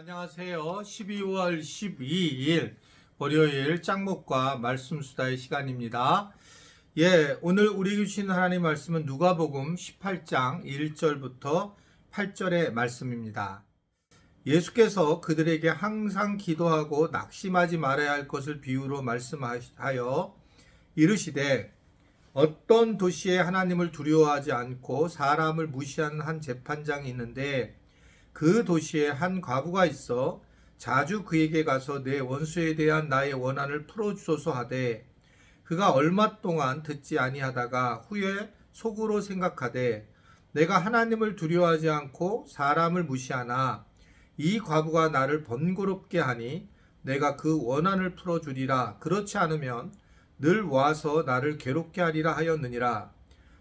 안녕하세요. 12월 12일 월요일 짱목과 말씀수다의 시간입니다. 오늘 우리에게 주신 하나님 말씀은 누가복음 18장 1절부터 8절의 말씀입니다. 예수께서 그들에게 항상 기도하고 낙심하지 말아야 할 것을 비유로 말씀하여 이르시되 어떤 도시에 하나님을 두려워하지 않고 사람을 무시하는 한 재판장이 있는데 그 도시에 한 과부가 있어 자주 그에게 가서 내 원수에 대한 나의 원한을 풀어주소서 하되 그가 얼마 동안 듣지 아니하다가 후에 속으로 생각하되 내가 하나님을 두려워하지 않고 사람을 무시하나 이 과부가 나를 번거롭게 하니 내가 그 원한을 풀어주리라. 그렇지 않으면 늘 와서 나를 괴롭게 하리라 하였느니라.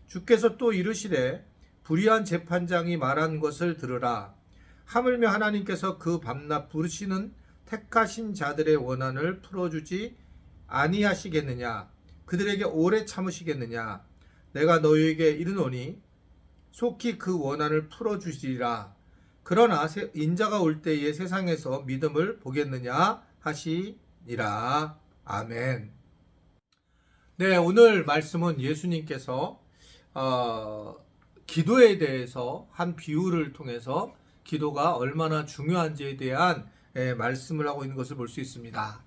주께서 또 이르시되 불의한 재판장이 말한 것을 들으라. 하물며 하나님께서 그 밤낮 부르시는 택하신 자들의 원한을 풀어주지 아니하시겠느냐? 그들에게 오래 참으시겠느냐? 내가 너희에게 이르노니 속히 그 원한을 풀어주시리라. 그러나 인자가 올 때에 세상에서 믿음을 보겠느냐 하시니라. 아멘. 네, 오늘 말씀은 예수님께서 기도에 대해서 한 비유를 통해서 기도가 얼마나 중요한지에 대한 말씀을 하고 있는 것을 볼 수 있습니다.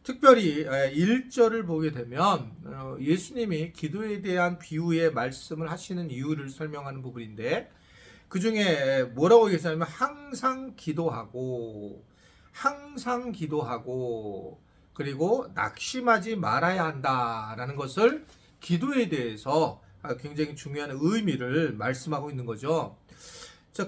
특별히 1절을 보게 되면 예수님이 기도에 대한 비유의 말씀을 하시는 이유를 설명하는 부분인데 그 중에 뭐라고 얘기하냐면 항상 기도하고 그리고 낙심하지 말아야 한다라는 것을 기도에 대해서 굉장히 중요한 의미를 말씀하고 있는 거죠.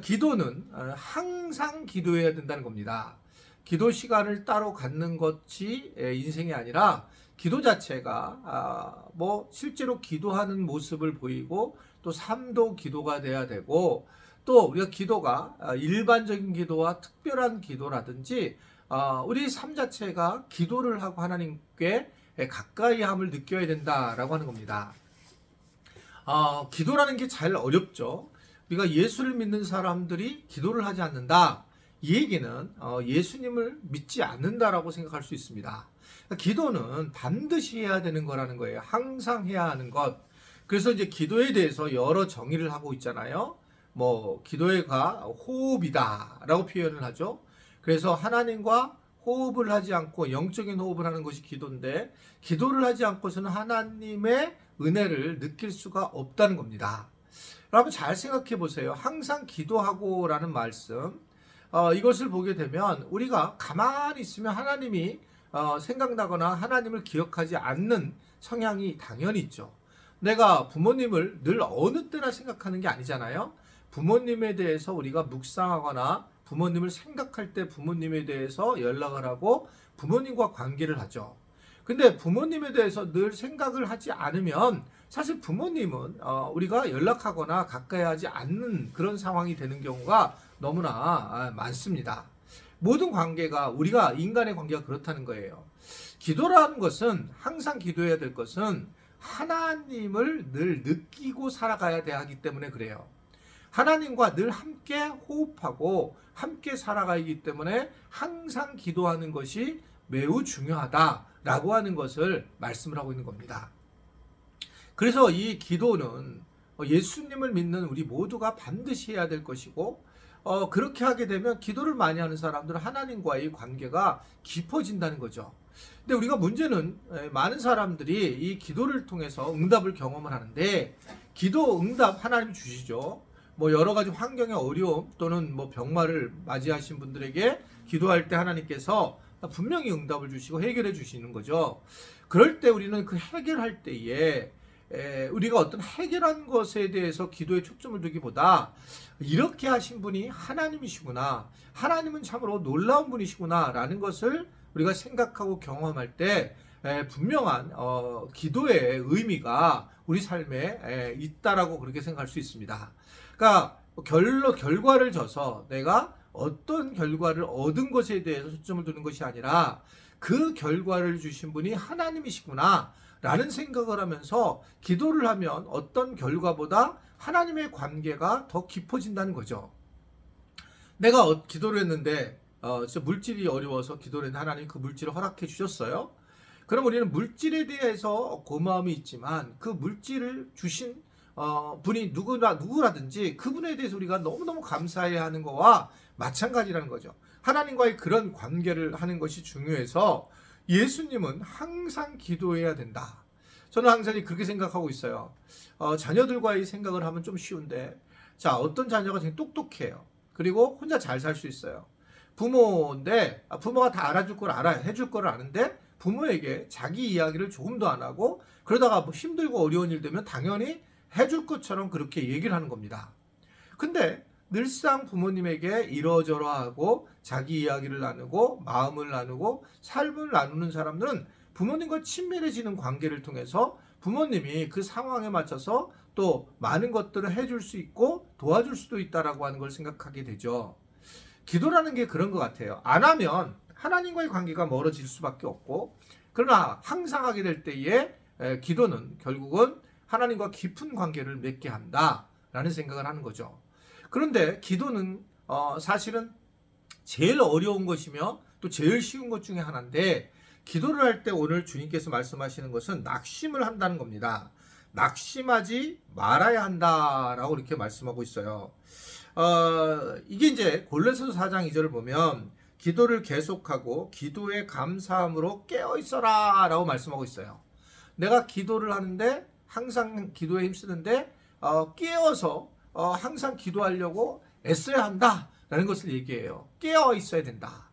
기도는 항상 기도해야 된다는 겁니다. 기도 시간을 따로 갖는 것이 인생이 아니라 기도 자체가 실제로 기도하는 모습을 보이고 또 삶도 기도가 돼야 되고 또 우리가 기도가 일반적인 기도와 특별한 기도라든지 우리 삶 자체가 기도를 하고 하나님께 가까이 함을 느껴야 된다라고 하는 겁니다. 기도라는 게 잘 어렵죠. 우리가 예수를 믿는 사람들이 기도를 하지 않는다. 이 얘기는 예수님을 믿지 않는다라고 생각할 수 있습니다. 기도는 반드시 해야 되는 거라는 거예요. 항상 해야 하는 것. 그래서 이제 기도에 대해서 여러 정의를 하고 있잖아요. 기도가 호흡이다라고 표현을 하죠. 그래서 하나님과 호흡을 하지 않고 영적인 호흡을 하는 것이 기도인데 기도를 하지 않고서는 하나님의 은혜를 느낄 수가 없다는 겁니다. 여러분 잘 생각해 보세요. 항상 기도하고 라는 말씀 이것을 보게 되면 우리가 가만히 있으면 하나님이 생각나거나 하나님을 기억하지 않는 성향이 당연히 있죠. 내가 부모님을 늘 어느 때나 생각하는 게 아니잖아요. 부모님에 대해서 우리가 묵상하거나 부모님을 생각할 때 부모님에 대해서 연락을 하고 부모님과 관계를 하죠. 근데 부모님에 대해서 늘 생각을 하지 않으면 사실 부모님은 우리가 연락하거나 가까이 하지 않는 그런 상황이 되는 경우가 너무나 많습니다. 모든 관계가 우리가 인간의 관계가 그렇다는 거예요. 기도라는 것은 항상 기도해야 될 것은 하나님을 늘 느끼고 살아가야 하기 때문에 그래요. 하나님과 늘 함께 호흡하고 함께 살아가기 때문에 항상 기도하는 것이 매우 중요하다라고 하는 것을 말씀을 하고 있는 겁니다. 그래서 이 기도는 예수님을 믿는 우리 모두가 반드시 해야 될 것이고 그렇게 하게 되면 기도를 많이 하는 사람들은 하나님과의 관계가 깊어진다는 거죠. 근데 우리가 문제는 많은 사람들이 이 기도를 통해서 응답을 경험을 하는데 기도 응답 하나님이 주시죠. 여러 가지 환경의 어려움 또는 병마를 맞이하신 분들에게 기도할 때 하나님께서 분명히 응답을 주시고 해결해 주시는 거죠. 그럴 때 우리는 그 해결할 때에 우리가 어떤 해결한 것에 대해서 기도에 초점을 두기보다 이렇게 하신 분이 하나님이시구나, 하나님은 참으로 놀라운 분이시구나 라는 것을 우리가 생각하고 경험할 때 분명한 기도의 의미가 우리 삶에 있다라고 그렇게 생각할 수 있습니다. 그러니까 결과를 져서 내가 어떤 결과를 얻은 것에 대해서 초점을 두는 것이 아니라 그 결과를 주신 분이 하나님이시구나 라는 생각을 하면서 기도를 하면 어떤 결과보다 하나님의 관계가 더 깊어진다는 거죠. 내가 기도를 했는데 진짜 물질이 어려워서 기도를 했는데 하나님 그 물질을 허락해 주셨어요. 그럼 우리는 물질에 대해서 고마움이 있지만 그 물질을 주신 분이 누구라든지 그분에 대해서 우리가 너무너무 감사해야 하는 거와 마찬가지라는 거죠. 하나님과의 그런 관계를 하는 것이 중요해서 예수님은 항상 기도해야 된다. 저는 항상 그렇게 생각하고 있어요. 자녀들과의 생각을 하면 좀 쉬운데, 자, 어떤 자녀가 되게 똑똑해요. 그리고 혼자 잘 살 수 있어요. 부모인데 부모가 다 알아줄 걸 알아요. 해줄 걸 아는데 부모에게 자기 이야기를 조금도 안 하고 그러다가 뭐 힘들고 어려운 일 되면 당연히 해줄 것처럼 그렇게 얘기를 하는 겁니다. 근데 늘상 부모님에게 이러저러하고 자기 이야기를 나누고 마음을 나누고 삶을 나누는 사람들은 부모님과 친밀해지는 관계를 통해서 부모님이 그 상황에 맞춰서 또 많은 것들을 해줄 수 있고 도와줄 수도 있다라고 하는 걸 생각하게 되죠. 기도라는 게 그런 것 같아요. 안 하면 하나님과의 관계가 멀어질 수밖에 없고, 그러나 항상 하게 될 때에 기도는 결국은 하나님과 깊은 관계를 맺게 한다라는 생각을 하는 거죠. 그런데 기도는 사실은 제일 어려운 것이며 또 제일 쉬운 것 중에 하나인데, 기도를 할 때 오늘 주님께서 말씀하시는 것은 낙심을 한다는 겁니다. 낙심하지 말아야 한다라고 이렇게 말씀하고 있어요. 이게 이제 골로새서 4장 2절을 보면 기도를 계속하고 기도의 감사함으로 깨어 있어라 라고 말씀하고 있어요. 내가 기도를 하는데 항상 기도에 힘쓰는데 깨어서 항상 기도하려고 애써야 한다 라는 것을 얘기해요. 깨어 있어야 된다.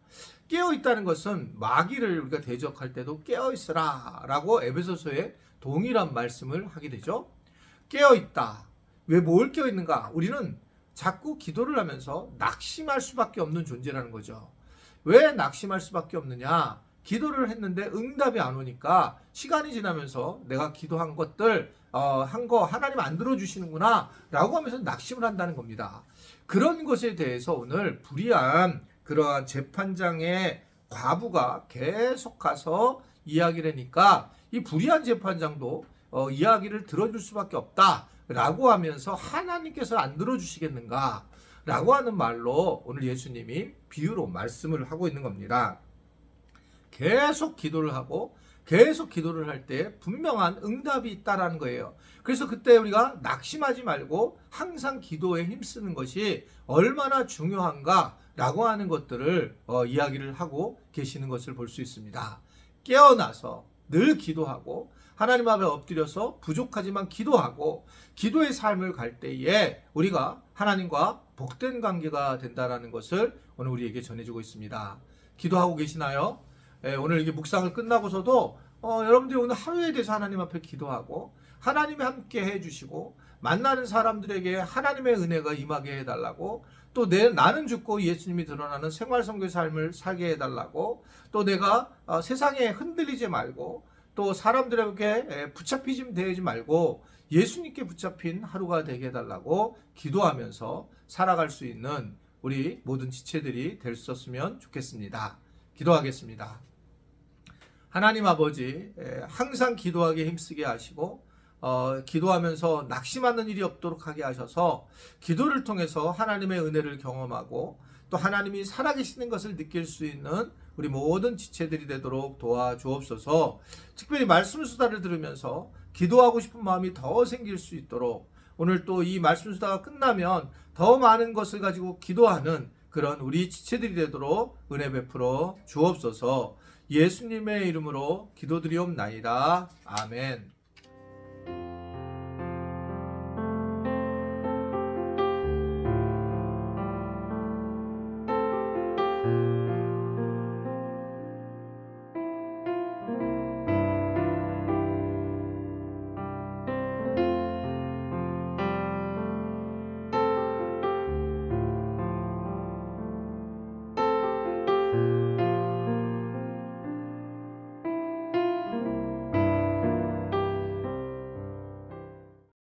깨어 있다는 것은 마귀를 우리가 대적할 때도 깨어 있으라 라고 에베소서에 동일한 말씀을 하게 되죠. 깨어 있다. 왜 뭘 깨어 있는가? 우리는 자꾸 기도를 하면서 낙심할 수밖에 없는 존재라는 거죠. 왜 낙심할 수밖에 없느냐? 기도를 했는데 응답이 안 오니까 시간이 지나면서 내가 기도한 것들 한 거 하나님 안 들어주시는구나 라고 하면서 낙심을 한다는 겁니다. 그런 것에 대해서 오늘 불의한 그러한 재판장의 과부가 계속 가서 이야기를 하니까 이 불의한 재판장도 이야기를 들어줄 수밖에 없다 라고 하면서 하나님께서 안 들어주시겠는가 라고 하는 말로 오늘 예수님이 비유로 말씀을 하고 있는 겁니다. 계속 기도를 하고 계속 기도를 할 때 분명한 응답이 있다라는 거예요. 그래서 그때 우리가 낙심하지 말고 항상 기도에 힘쓰는 것이 얼마나 중요한가 라고 하는 것들을 이야기를 하고 계시는 것을 볼 수 있습니다. 깨어나서 늘 기도하고 하나님 앞에 엎드려서 부족하지만 기도하고 기도의 삶을 갈 때에 우리가 하나님과 복된 관계가 된다는 것을 오늘 우리에게 전해주고 있습니다. 기도하고 계시나요? 오늘 이게 묵상을 끝나고서도 여러분들이 오늘 하루에 대해서 하나님 앞에 기도하고 하나님이 함께 해주시고 만나는 사람들에게 하나님의 은혜가 임하게 해달라고 또 나는 죽고 예수님이 드러나는 생활선교 삶을 살게 해달라고 또 내가 세상에 흔들리지 말고 또 사람들에게 붙잡히지 되지 말고 예수님께 붙잡힌 하루가 되게 해달라고 기도하면서 살아갈 수 있는 우리 모든 지체들이 될 수 있었으면 좋겠습니다. 기도하겠습니다. 하나님 아버지, 항상 기도하게 힘쓰게 하시고 기도하면서 낙심하는 일이 없도록 하게 하셔서 기도를 통해서 하나님의 은혜를 경험하고 또 하나님이 살아계시는 것을 느낄 수 있는 우리 모든 지체들이 되도록 도와주옵소서. 특별히 말씀 수다를 들으면서 기도하고 싶은 마음이 더 생길 수 있도록 오늘 또 이 말씀 수다가 끝나면 더 많은 것을 가지고 기도하는 그런 우리 지체들이 되도록 은혜 베풀어 주옵소서. 예수님의 이름으로 기도드리옵나이다. 아멘.